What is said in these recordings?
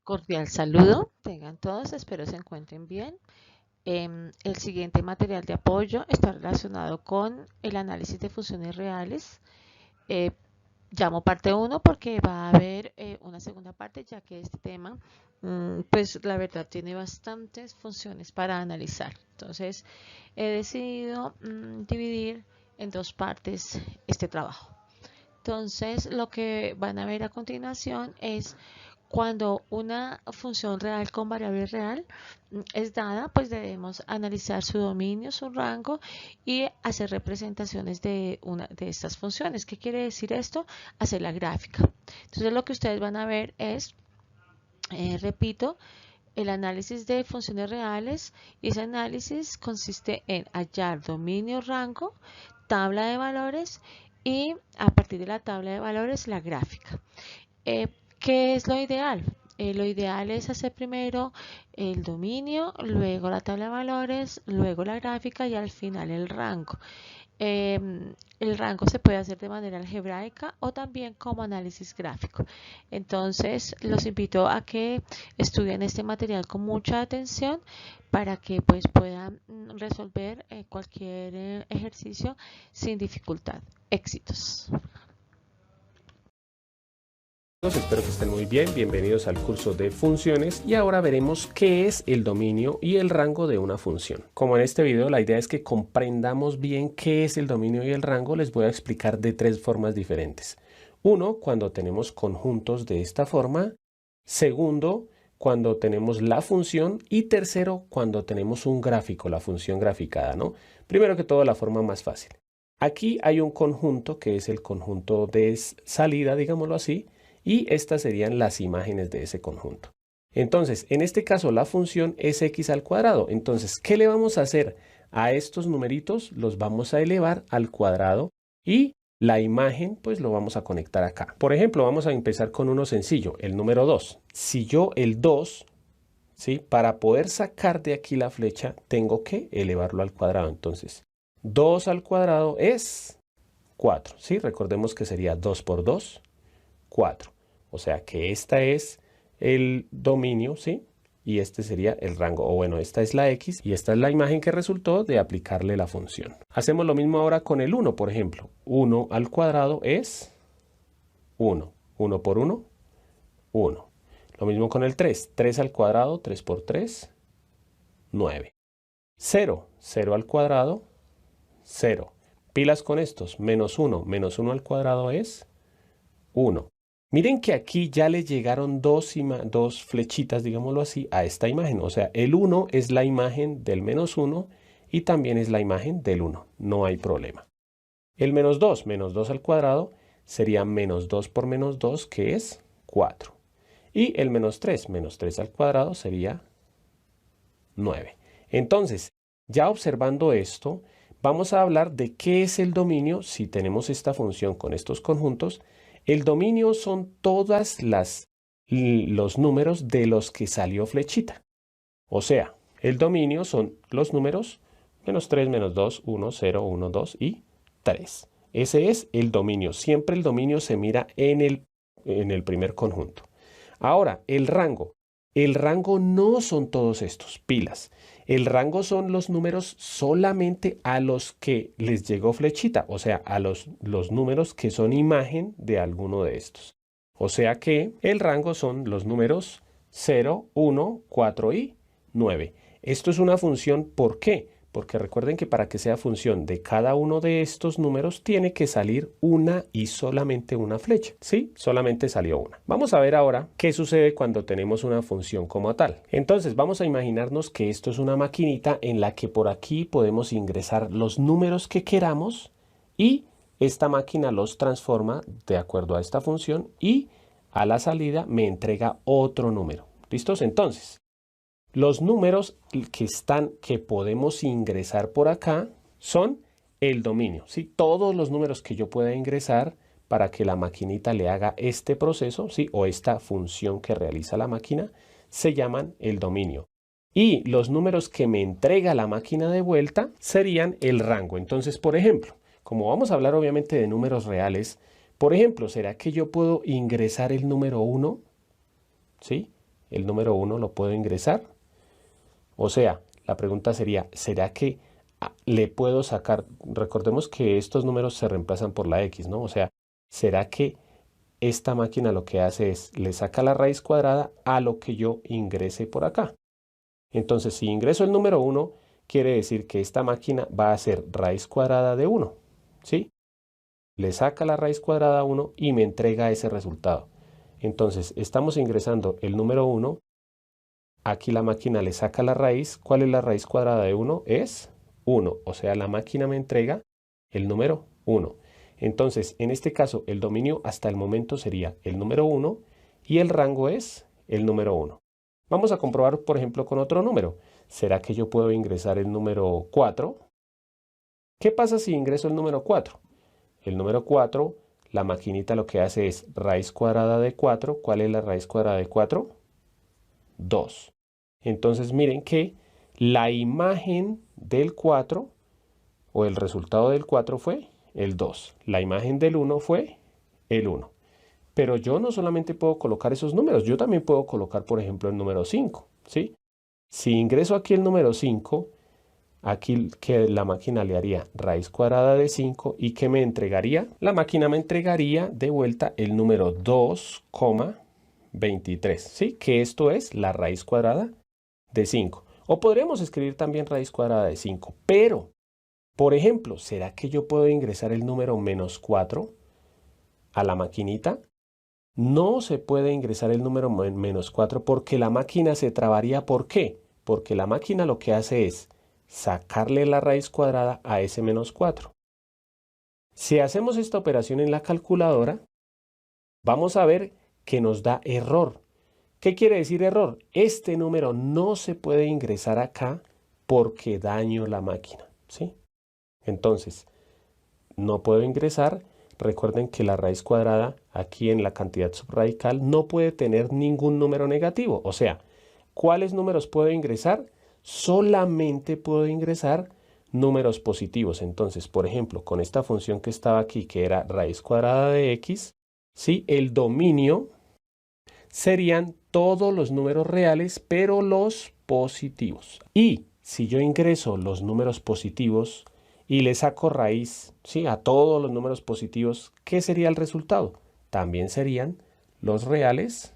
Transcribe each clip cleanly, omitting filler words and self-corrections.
Cordial saludo, tengan todos, espero se encuentren bien. El siguiente material de apoyo está relacionado con el análisis de funciones reales. Eh, Llamo parte uno porque va a haber una segunda parte, ya que este tema, pues la verdad, tiene bastantes funciones para analizar. Entonces, he decidido dividir en dos partes este trabajo. Entonces, lo que van a ver a continuación es cuando una función real con variable real es dada, pues debemos analizar su dominio, su rango y hacer representaciones de una de estas funciones. ¿Qué quiere decir esto? Hacer la gráfica. Entonces, lo que ustedes van a ver es, repito, el análisis de funciones reales, y ese análisis consiste en hallar dominio, rango, tabla de valores y a partir de la tabla de valores la gráfica. Eh, ¿Qué es lo ideal? Lo ideal es hacer primero el dominio, luego la tabla de valores, luego la gráfica y al final el rango. El rango se puede hacer de manera algebraica o también como análisis gráfico. Entonces, los invito a que estudien este material con mucha atención para que pues puedan resolver cualquier ejercicio sin dificultad. Éxitos. Espero que estén muy bien, bienvenidos al curso de funciones y ahora veremos qué es el dominio y el rango de una función. Como en este video la idea es que comprendamos bien qué es el dominio y el rango, les voy a explicar de tres formas diferentes. Uno, cuando tenemos conjuntos de esta forma. Segundo, cuando tenemos la función. Y tercero, cuando tenemos un gráfico, la función graficada, ¿no? Primero que todo, la forma más fácil. Aquí hay un conjunto que es el conjunto de salida, digámoslo así, y estas serían las imágenes de ese conjunto. Entonces, en este caso la función es x al cuadrado. Entonces, ¿qué le vamos a hacer a estos numeritos? Los vamos a elevar al cuadrado y la imagen pues lo vamos a conectar acá. Por ejemplo, vamos a empezar con uno sencillo, el número 2. Si yo el 2, ¿sí? Para poder sacar de aquí la flecha, tengo que elevarlo al cuadrado. Entonces, 2 al cuadrado es 4, ¿sí? Recordemos que sería 2 por 2, 4. O sea que esta es el dominio, ¿sí? Y este sería el rango, o bueno, esta es la x y esta es la imagen que resultó de aplicarle la función. Hacemos lo mismo ahora con el 1, por ejemplo. 1 al cuadrado es 1. 1 por 1, 1. Lo mismo con el 3. 3 al cuadrado, 3 por 3, 9. 0. 0 al cuadrado, 0. Pilas con estos. Menos 1. Menos 1 al cuadrado es 1. Miren que aquí ya le llegaron dos flechitas, digámoslo así, a esta imagen. O sea, el 1 es la imagen del menos 1 y también es la imagen del 1. No hay problema. El menos 2 al cuadrado, sería menos 2 por menos 2, que es 4. Y el menos 3 al cuadrado sería 9. Entonces, ya observando esto, vamos a hablar de qué es el dominio si tenemos esta función con estos conjuntos. El dominio son todas los números de los que salió flechita. O sea, el dominio son los números menos 3, menos 2, 1, 0, 1, 2 y 3. Ese es el dominio. Siempre el dominio se mira en el primer conjunto. Ahora, el rango. El rango no son todos estos, pilas. El rango son los números solamente a los que les llegó flechita, o sea, a los números que son imagen de alguno de estos. O sea que el rango son los números 0, 1, 4 y 9. Esto es una función, ¿por qué? Porque recuerden que para que sea función de cada uno de estos números tiene que salir una y solamente una flecha, ¿sí? Solamente salió una. Vamos a ver ahora qué sucede cuando tenemos una función como tal. Entonces vamos a imaginarnos que esto es una maquinita en la que por aquí podemos ingresar los números que queramos y esta máquina los transforma de acuerdo a esta función y a la salida me entrega otro número. ¿Listos? Entonces, los números que podemos ingresar por acá son el dominio, ¿sí? Todos los números que yo pueda ingresar para que la maquinita le haga este proceso, ¿sí? O esta función que realiza la máquina, se llaman el dominio. Y los números que me entrega la máquina de vuelta serían el rango. Entonces, por ejemplo, como vamos a hablar obviamente de números reales, por ejemplo, ¿será que yo puedo ingresar el número 1? ¿Sí? el número 1 lo puedo ingresar? O sea, la pregunta sería, ¿será que le puedo sacar? Recordemos que estos números se reemplazan por la x, ¿no? O sea, ¿será que esta máquina lo que hace es, le saca la raíz cuadrada a lo que yo ingrese por acá? Entonces, si ingreso el número 1, quiere decir que esta máquina va a hacer raíz cuadrada de 1, ¿sí? Le saca la raíz cuadrada a 1 y me entrega ese resultado. Entonces, estamos ingresando el número 1. Aquí la máquina le saca la raíz. ¿Cuál es la raíz cuadrada de 1? Es 1. O sea, la máquina me entrega el número 1. Entonces, en este caso, el dominio hasta el momento sería el número 1 y el rango es el número 1. Vamos a comprobar, por ejemplo, con otro número. ¿Será que yo puedo ingresar el número 4? ¿Qué pasa si ingreso el número 4? El número 4, la maquinita lo que hace es raíz cuadrada de 4. ¿Cuál es la raíz cuadrada de 4? 2. Entonces miren que la imagen del 4 o el resultado del 4 fue el 2. La imagen del 1 fue el 1. Pero yo no solamente puedo colocar esos números, yo también puedo colocar, por ejemplo, el número 5, ¿sí? Si ingreso aquí el número 5, aquí que la máquina le haría raíz cuadrada de 5 y ¿qué me entregaría? La máquina me entregaría de vuelta el número 2,23, ¿sí? Que esto es la raíz cuadrada de 5. O podríamos escribir también raíz cuadrada de 5, pero, por ejemplo, ¿será que yo puedo ingresar el número menos 4 a la maquinita? No se puede ingresar el número menos 4 porque la máquina se trabaría. ¿Por qué? Porque la máquina lo que hace es sacarle la raíz cuadrada a ese menos 4. Si hacemos esta operación en la calculadora, vamos a ver que nos da error. ¿Qué quiere decir error? Este número no se puede ingresar acá porque daño la máquina, ¿sí? Entonces, no puedo ingresar. Recuerden que la raíz cuadrada aquí en la cantidad subradical no puede tener ningún número negativo. O sea, ¿cuáles números puedo ingresar? Solamente puedo ingresar números positivos. Entonces, por ejemplo, con esta función que estaba aquí, que era raíz cuadrada de x, ¿sí? El dominio serían todos los números reales, pero los positivos. Y si yo ingreso los números positivos y le saco raíz, ¿sí? A todos los números positivos, ¿qué sería el resultado? También serían los reales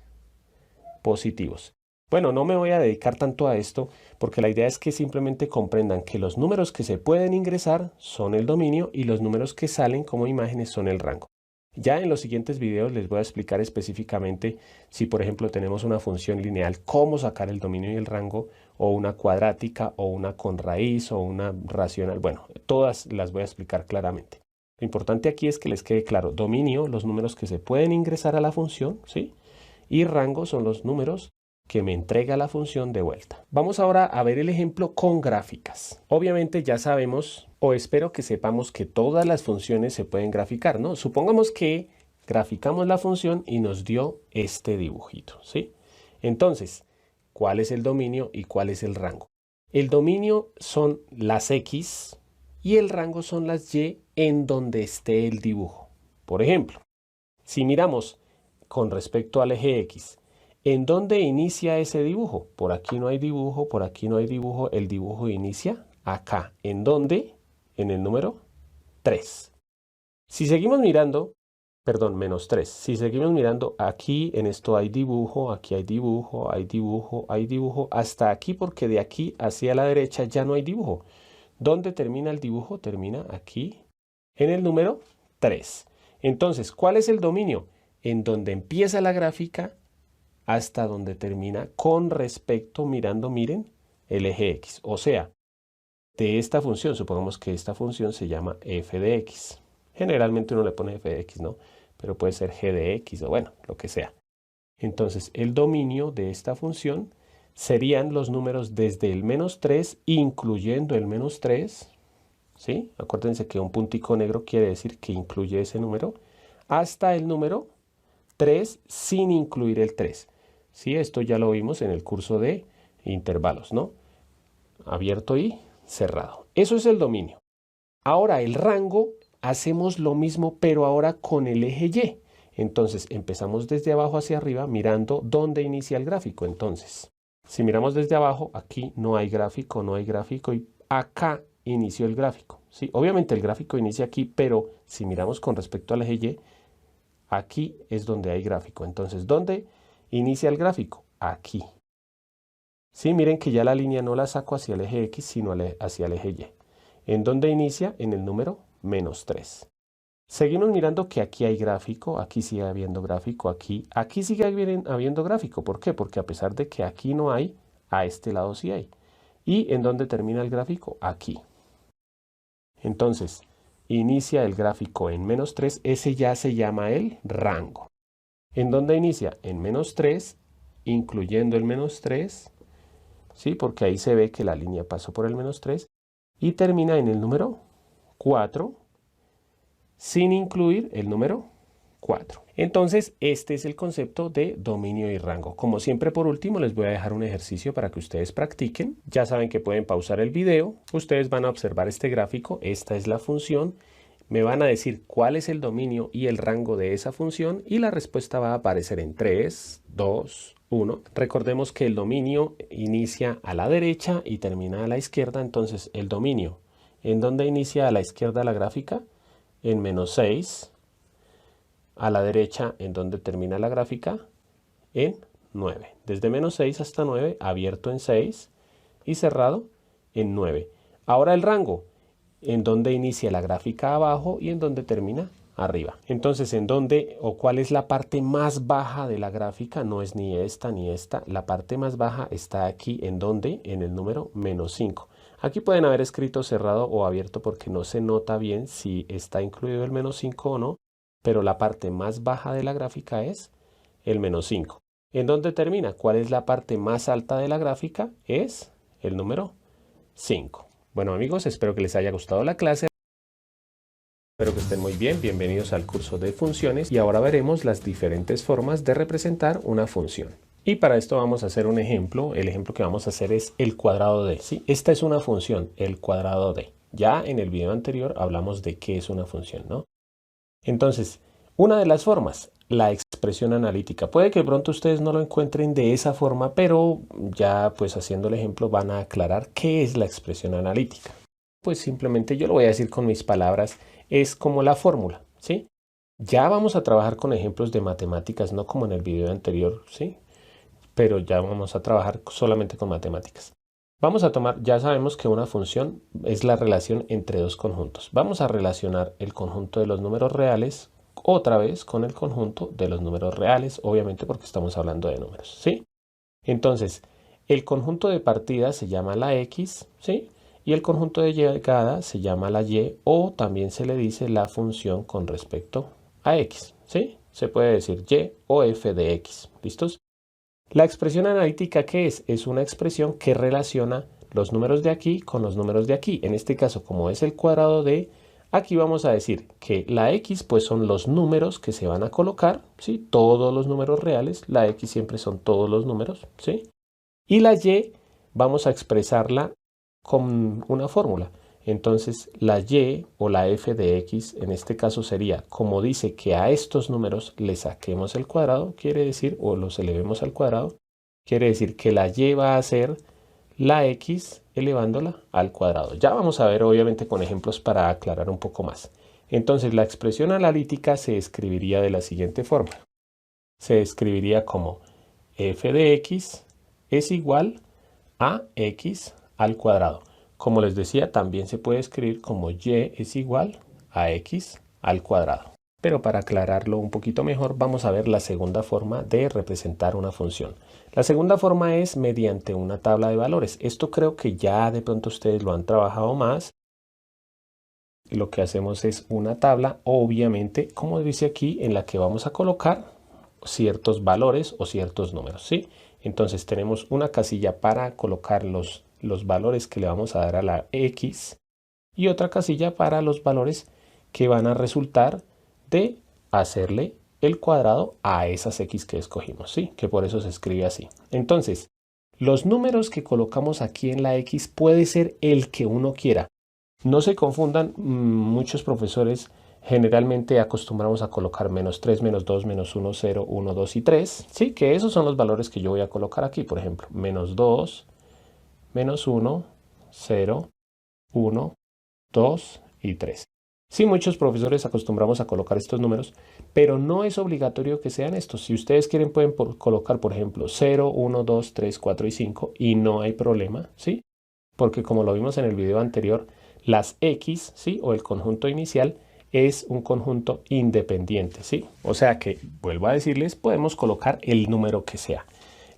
positivos. Bueno, no me voy a dedicar tanto a esto porque la idea es que simplemente comprendan que los números que se pueden ingresar son el dominio y los números que salen como imágenes son el rango. Ya en los siguientes videos les voy a explicar específicamente si, por ejemplo, tenemos una función lineal, cómo sacar el dominio y el rango, o una cuadrática, o una con raíz, o una racional. Bueno, todas las voy a explicar claramente. Lo importante aquí es que les quede claro, dominio, los números que se pueden ingresar a la función, ¿sí? Y rango son los números que me entrega la función de vuelta. Vamos ahora a ver el ejemplo con gráficas. Obviamente ya sabemos, o espero que sepamos, que todas las funciones se pueden graficar, ¿no? Supongamos que graficamos la función y nos dio este dibujito, ¿sí? Entonces, ¿cuál es el dominio y cuál es el rango? El dominio son las X y el rango son las Y en donde esté el dibujo. Por ejemplo, si miramos con respecto al eje X, ¿en dónde inicia ese dibujo? Por aquí no hay dibujo, por aquí no hay dibujo. El dibujo inicia acá. ¿En dónde? En el número 3. Si seguimos mirando, perdón, menos 3. Si seguimos mirando, aquí en esto hay dibujo, aquí hay dibujo, hay dibujo, hay dibujo, hasta aquí, porque de aquí hacia la derecha ya no hay dibujo. ¿Dónde termina el dibujo? Termina aquí, en el número 3. Entonces, ¿cuál es el dominio? En donde empieza la gráfica hasta donde termina con respecto, mirando, miren, el eje X. O sea, de esta función, supongamos que esta función se llama f de x. Generalmente uno le pone f de x, ¿no? Pero puede ser g de x o bueno, lo que sea. Entonces, el dominio de esta función serían los números desde el menos 3, incluyendo el menos 3, ¿sí? Acuérdense que un puntico negro quiere decir que incluye ese número, hasta el número 3 sin incluir el 3. Sí, esto ya lo vimos en el curso de intervalos, ¿no? Abierto y cerrado. Eso es el dominio. Ahora, el rango, hacemos lo mismo, pero ahora con el eje Y. Entonces empezamos desde abajo hacia arriba mirando dónde inicia el gráfico. Entonces, si miramos desde abajo, aquí no hay gráfico, no hay gráfico y acá inició el gráfico. ¿Sí? Obviamente el gráfico inicia aquí, pero si miramos con respecto al eje Y, aquí es donde hay gráfico. Entonces, ¿dónde inicia el gráfico? Aquí. Sí, miren que ya la línea no la saco hacia el eje X, sino hacia el eje Y. ¿En dónde inicia? En el número -3. Seguimos mirando que aquí hay gráfico, aquí sigue habiendo gráfico, aquí sigue habiendo gráfico. ¿Por qué? Porque a pesar de que aquí no hay, a este lado sí hay. ¿Y en dónde termina el gráfico? Aquí. Entonces, inicia el gráfico en -3, ese ya se llama el rango. ¿En dónde inicia? En -3, incluyendo el -3, ¿sí? Porque ahí se ve que la línea pasó por el -3, y termina en el número 4, sin incluir el número 4. Entonces, este es el concepto de dominio y rango. Como siempre, por último, les voy a dejar un ejercicio para que ustedes practiquen. Ya saben que pueden pausar el video. Ustedes van a observar este gráfico. Esta es la función. Me van a decir cuál es el dominio y el rango de esa función y la respuesta va a aparecer en 3, 2, 1. Recordemos que el dominio inicia a la derecha y termina a la izquierda. Entonces, el dominio, ¿en dónde inicia a la izquierda la gráfica? En -6. A la derecha, ¿en dónde termina la gráfica? En 9. Desde -6 hasta 9, abierto en 6 y cerrado en 9. Ahora el rango, ¿en dónde inicia la gráfica abajo y en dónde termina? Arriba. Entonces, ¿en dónde o cuál es la parte más baja de la gráfica? No es ni esta ni esta. La parte más baja está aquí, ¿en dónde? En el número -5. Aquí pueden haber escrito cerrado o abierto porque no se nota bien si está incluido el -5 o no, pero la parte más baja de la gráfica es el -5. ¿En dónde termina? ¿Cuál es la parte más alta de la gráfica? Es el número 5. Bueno amigos, espero que les haya gustado la clase. Espero que estén muy bien. Bienvenidos al curso de funciones y ahora veremos las diferentes formas de representar una función. Y para esto vamos a hacer un ejemplo. El ejemplo que vamos a hacer es el cuadrado de. ¿Sí? Esta es una función, el cuadrado de. Ya en el video anterior hablamos de qué es una función, ¿no? Entonces, una de las formas, la expresión analítica. Puede que de pronto ustedes no lo encuentren de esa forma, pero ya pues haciendo el ejemplo van a aclarar qué es la expresión analítica. Pues simplemente yo lo voy a decir con mis palabras, es como la fórmula, ¿sí? Ya vamos a trabajar con ejemplos de matemáticas, no como en el video anterior, ¿sí? Pero ya vamos a trabajar solamente con matemáticas. Vamos a tomar, ya sabemos que una función es la relación entre dos conjuntos. Vamos a relacionar el conjunto de los números reales otra vez con el conjunto de los números reales, obviamente porque estamos hablando de números, ¿sí? Entonces, el conjunto de partida se llama la X, ¿sí? Y el conjunto de llegada se llama la Y, o también se le dice la función con respecto a X, ¿sí? Se puede decir Y o f de X, ¿listos? La expresión analítica, ¿qué es? Es una expresión que relaciona los números de aquí con los números de aquí. En este caso, como es el cuadrado de, aquí vamos a decir que la X pues son los números que se van a colocar, ¿sí? Todos los números reales, la X siempre son todos los números, ¿sí? Y la Y vamos a expresarla con una fórmula. Entonces la Y o la f de X en este caso sería, como dice que a estos números le saquemos el cuadrado, quiere decir, o los elevemos al cuadrado, quiere decir que la Y va a ser la X elevándola al cuadrado. Ya vamos a ver obviamente con ejemplos para aclarar un poco más. Entonces la expresión analítica se escribiría de la siguiente forma. Se escribiría como f de X es igual a X al cuadrado. Como les decía, también se puede escribir como Y es igual a X al cuadrado. Pero para aclararlo un poquito mejor, vamos a ver la segunda forma de representar una función. La segunda forma es mediante una tabla de valores. Esto creo que ya de pronto ustedes lo han trabajado más. Lo que hacemos es una tabla, obviamente, como dice aquí, en la que vamos a colocar ciertos valores o ciertos números, ¿sí? Entonces tenemos una casilla para colocar los valores que le vamos a dar a la X y otra casilla para los valores que van a resultar de hacerle el cuadrado a esas X que escogimos, ¿sí? Que por eso se escribe así. Entonces, los números que colocamos aquí en la X puede ser el que uno quiera. No se confundan, muchos profesores Generalmente acostumbramos a colocar menos 3, menos 2, menos 1, 0, 1, 2 y 3. Sí, que esos son los valores que yo voy a colocar aquí. Por ejemplo, menos 2, menos 1, 0, 1, 2 y 3. Sí, muchos profesores acostumbramos a colocar estos números, pero no es obligatorio que sean estos. Si ustedes quieren pueden colocar, por ejemplo, 0, 1, 2, 3, 4 y 5 y no hay problema, ¿sí? Porque como lo vimos en el video anterior, las X, ¿sí? O el conjunto inicial es un conjunto independiente, ¿sí? O sea que, vuelvo a decirles, podemos colocar el número que sea.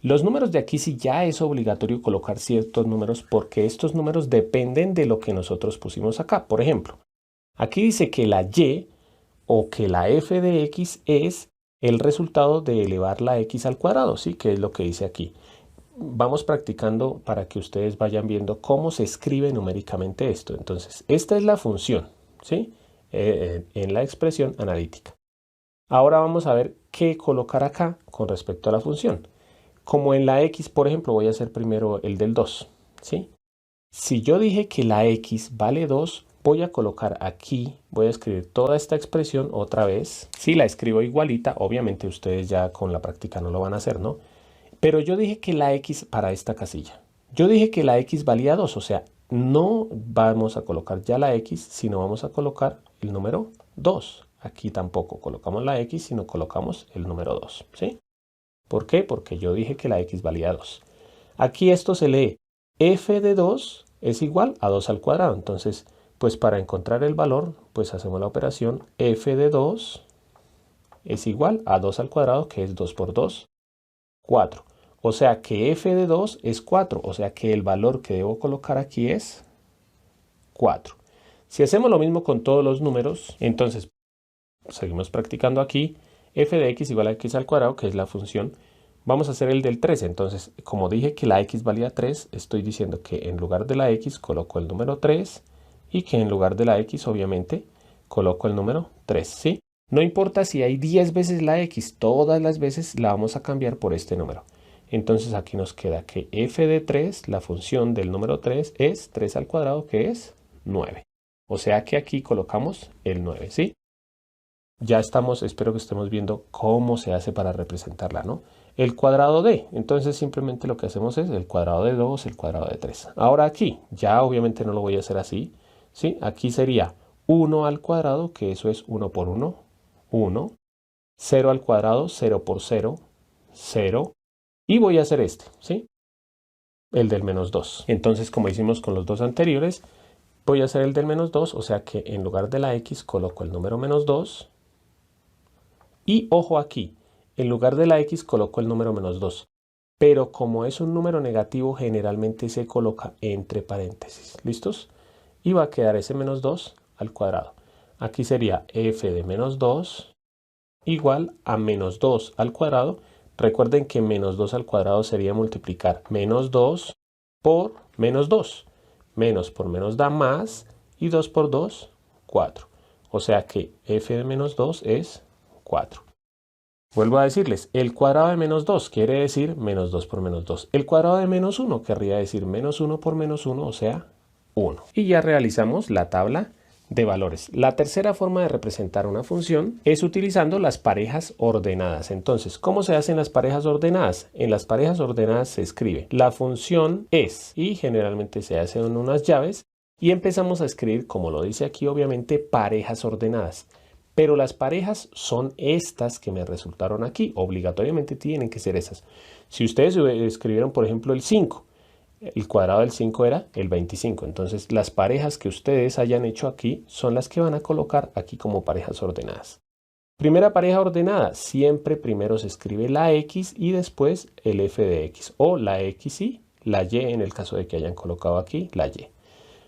Los números de aquí sí ya es obligatorio colocar ciertos números porque estos números dependen de lo que nosotros pusimos acá. Por ejemplo, aquí dice que la y o que la f de x es el resultado de elevar la x al cuadrado, ¿sí? Que es lo que dice aquí. Vamos practicando para que ustedes vayan viendo cómo se escribe numéricamente esto. Entonces, esta es la función, ¿sí? En la expresión analítica. Ahora vamos a ver qué colocar acá con respecto a la función. Como en la x, por ejemplo, voy a hacer primero el del 2, ¿sí? Si yo dije que la x vale 2, voy a colocar aquí, voy a escribir toda esta expresión otra vez. Si la escribo igualita, obviamente ustedes ya con la práctica no lo van a hacer, ¿no? Pero yo dije que la x para esta casilla. Yo dije que la x valía 2, o sea, no vamos a colocar ya la x, sino vamos a colocar el número 2. Aquí tampoco colocamos la x, sino colocamos el número 2, ¿sí? ¿Por qué? Porque yo dije que la x valía 2. Aquí esto se lee f de 2 es igual a 2 al cuadrado. Entonces, pues para encontrar el valor, pues hacemos la operación f de 2 es igual a 2 al cuadrado, que es 2 por 2, 4. O sea que f de 2 es 4. O sea que el valor que debo colocar aquí es 4. Si hacemos lo mismo con todos los números, entonces seguimos practicando aquí. F de x igual a x al cuadrado, que es la función. Vamos a hacer el del 3. Entonces, como dije que la x valía 3, estoy diciendo que en lugar de la x coloco el número 3 y que en lugar de la x, obviamente, coloco el número 3, ¿sí? No importa si hay 10 veces la x, todas las veces la vamos a cambiar por este número. Entonces aquí nos queda que f de 3, la función del número 3, es 3 al cuadrado, que es 9. O sea que aquí colocamos el 9, ¿sí? Ya estamos, espero que estemos viendo cómo se hace para representarla, ¿no? El cuadrado de, entonces simplemente lo que hacemos es el cuadrado de 2, el cuadrado de 3. Ahora aquí, ya obviamente no lo voy a hacer así, ¿sí? Aquí sería 1 al cuadrado, que eso es 1 por 1, 1. 0 al cuadrado, 0 por 0, 0. Y voy a hacer este, ¿sí? El del menos 2. Entonces, como hicimos con los dos anteriores, voy a hacer el del menos 2, o sea que en lugar de la x coloco el número menos 2. Y ojo aquí, en lugar de la x coloco el número menos 2. Pero como es un número negativo, generalmente se coloca entre paréntesis. ¿Listos? Y va a quedar ese menos 2 al cuadrado. Aquí sería f de menos 2 igual a menos 2 al cuadrado. Recuerden que menos 2 al cuadrado sería multiplicar menos 2 por menos 2. Menos por menos da más y 2 por 2, 4. O sea que f de menos 2 es 4. Vuelvo a decirles, el cuadrado de menos 2 quiere decir menos 2 por menos 2. El cuadrado de menos 1 querría decir menos 1 por menos 1, o sea, 1. Y ya realizamos la tabla de valores. La tercera forma de representar una función es utilizando las parejas ordenadas. Entonces, ¿cómo se hacen las parejas ordenadas? En las parejas ordenadas se escribe la función es y generalmente se hacen unas llaves y empezamos a escribir, como lo dice aquí, obviamente, parejas ordenadas. Pero las parejas son estas que me resultaron aquí. Obligatoriamente tienen que ser esas. Si ustedes escribieron, por ejemplo, el 5, el cuadrado del 5 era el 25. Entonces, las parejas que ustedes hayan hecho aquí son las que van a colocar aquí como parejas ordenadas. Primera pareja ordenada, siempre primero se escribe la x y después el f de x. O la x y la y en el caso de que hayan colocado aquí la y.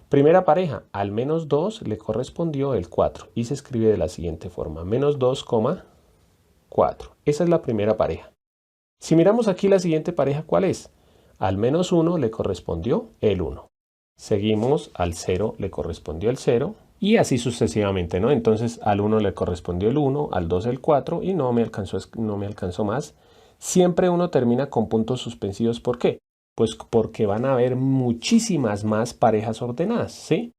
Primera pareja, al menos 2 le correspondió el 4 y se escribe de la siguiente forma, menos 2, 4. Esa es la primera pareja. Si miramos aquí la siguiente pareja, ¿cuál es? Al menos 1 le correspondió el 1. Seguimos, al 0 le correspondió el 0 y así sucesivamente, ¿no? Entonces al 1 le correspondió el 1, al 2 el 4 y no me alcanzó más. Siempre uno termina con puntos suspensivos. ¿Por qué? Pues porque van a haber muchísimas más parejas ordenadas, ¿sí?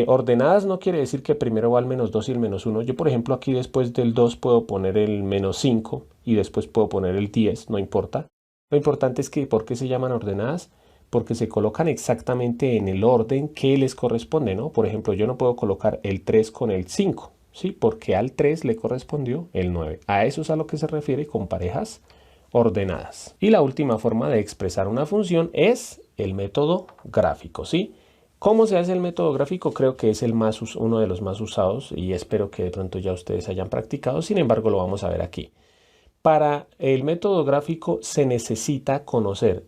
Ordenadas no quiere decir que primero va el menos 2 y el menos 1. Yo, por ejemplo, aquí después del 2 puedo poner el menos 5 y después puedo poner el 10, no importa. Lo importante es que, ¿por qué se llaman ordenadas? Porque se colocan exactamente en el orden que les corresponde, ¿no? Por ejemplo, yo no puedo colocar el 3 con el 5, ¿sí? Porque al 3 le correspondió el 9. A eso es a lo que se refiere con parejas ordenadas. Y la última forma de expresar una función es el método gráfico, ¿sí? ¿Cómo se hace el método gráfico? Creo que es uno de los más usados y espero que de pronto ya ustedes hayan practicado. Sin embargo, lo vamos a ver aquí. Para el método gráfico se necesita conocer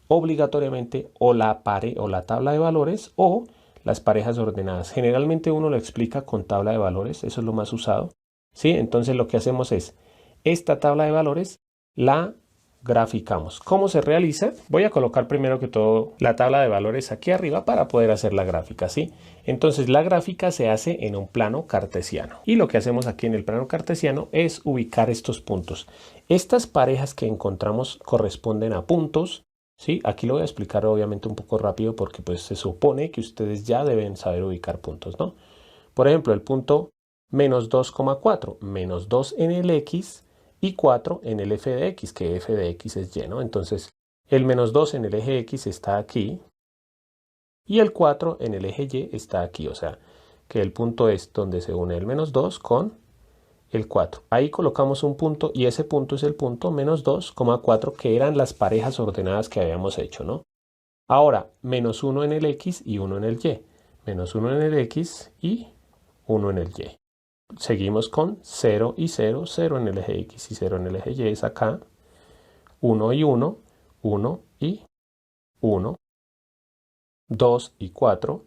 obligatoriamente o la tabla de valores o las parejas ordenadas. Generalmente uno lo explica con tabla de valores, eso es lo más usado, ¿sí? Entonces lo que hacemos es, esta tabla de valores la graficamos. ¿Cómo se realiza? Voy a colocar primero que todo la tabla de valores aquí arriba para poder hacer la gráfica, ¿sí? Entonces la gráfica se hace en un plano cartesiano. Y lo que hacemos aquí en el plano cartesiano es ubicar estos puntos. Estas parejas que encontramos corresponden a puntos, ¿sí? Aquí lo voy a explicar obviamente un poco rápido porque pues se supone que ustedes ya deben saber ubicar puntos, ¿no? Por ejemplo, el punto menos 2,4, menos 2 en el X y 4 en el f de x, que f de x es y, ¿no? Entonces, el menos 2 en el eje x está aquí y el 4 en el eje y está aquí. O sea, que el punto es donde se une el menos 2 con el 4. Ahí colocamos un punto y ese punto es el punto menos 2,4, que eran las parejas ordenadas que habíamos hecho, ¿no? Ahora, menos 1 en el x y 1 en el y. Menos 1 en el x y 1 en el y. Seguimos con 0 y 0, 0 en el eje X y 0 en el eje Y es acá, 1 y 1, 1 y 1, 2 y 4,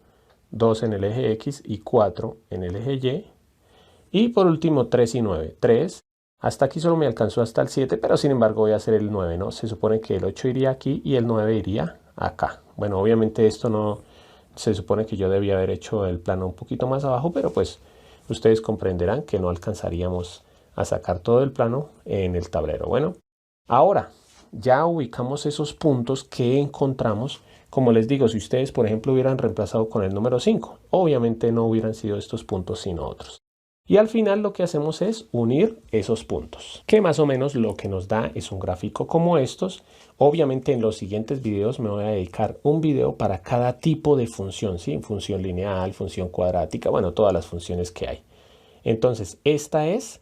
2 en el eje X y 4 en el eje Y, y por último 3 y 9, 3, hasta aquí solo me alcanzó hasta el 7, pero sin embargo voy a hacer el 9, ¿no? Se supone que el 8 iría aquí y el 9 iría acá. Bueno, obviamente esto no, se supone que yo debía haber hecho el plano un poquito más abajo, pero pues ustedes comprenderán que no alcanzaríamos a sacar todo el plano en el tablero. Bueno, ahora ya ubicamos esos puntos que encontramos. Como les digo, si ustedes, por ejemplo, hubieran reemplazado con el número 5, obviamente no hubieran sido estos puntos sino otros. Y al final lo que hacemos es unir esos puntos, que más o menos lo que nos da es un gráfico como estos. Obviamente en los siguientes videos me voy a dedicar un video para cada tipo de función, ¿sí? Función lineal, función cuadrática, bueno, todas las funciones que hay. Entonces, esta es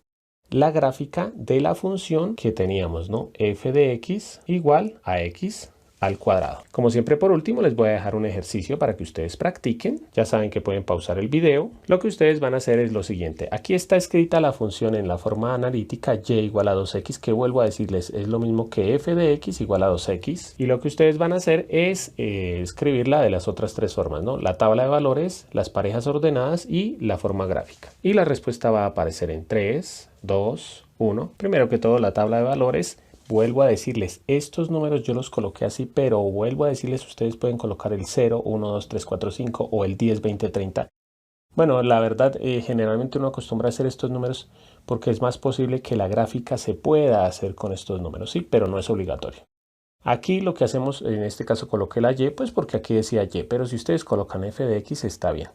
la gráfica de la función que teníamos, ¿no? F de x igual a x al cuadrado. Como siempre, por último, les voy a dejar un ejercicio para que ustedes practiquen. Ya saben que pueden pausar el video. Lo que ustedes van a hacer es lo siguiente. Aquí está escrita la función en la forma analítica y igual a 2x, que vuelvo a decirles es lo mismo que f de x igual a 2x. Y lo que ustedes van a hacer es escribirla de las otras tres formas, ¿no? La tabla de valores, las parejas ordenadas y la forma gráfica. Y la respuesta va a aparecer en 3, 2, 1. Primero que todo, la tabla de valores. Vuelvo a decirles, estos números yo los coloqué así, pero vuelvo a decirles, ustedes pueden colocar el 0, 1, 2, 3, 4, 5 o el 10, 20, 30. Bueno, la verdad, generalmente uno acostumbra a hacer estos números porque es más posible que la gráfica se pueda hacer con estos números, sí, pero no es obligatorio. Aquí lo que hacemos, en este caso coloqué la y, pues porque aquí decía y, pero si ustedes colocan f de x está bien.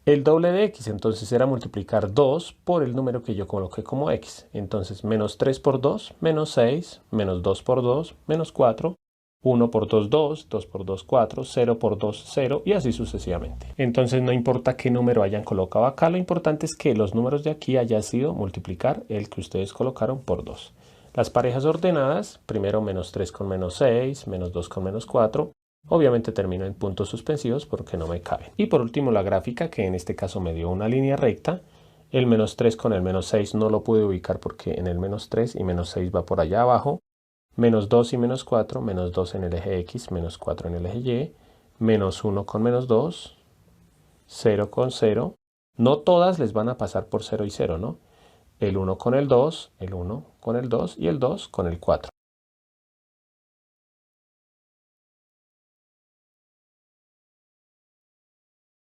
El doble de x, entonces era multiplicar 2 por el número que yo coloqué como x. Entonces, menos 3 por 2, menos 6, menos 2 por 2, menos 4, 1 por 2, 2, 2 por 2, 4, 0 por 2, 0 y así sucesivamente. Entonces, no importa qué número hayan colocado acá, lo importante es que los números de aquí haya sido multiplicar el que ustedes colocaron por 2. Las parejas ordenadas, primero menos 3 con menos 6, menos 2 con menos 4, obviamente termino en puntos suspensivos porque no me caben. Y por último la gráfica, que en este caso me dio una línea recta. El menos 3 con el menos 6 no lo pude ubicar porque en el menos 3 y menos 6 va por allá abajo. Menos 2 y menos 4, menos 2 en el eje X, menos 4 en el eje Y. Menos 1 con menos 2, 0 con 0. No todas les van a pasar por 0 y 0, ¿no? El 1 con el 2, el 1 con el 2 y el 2 con el 4.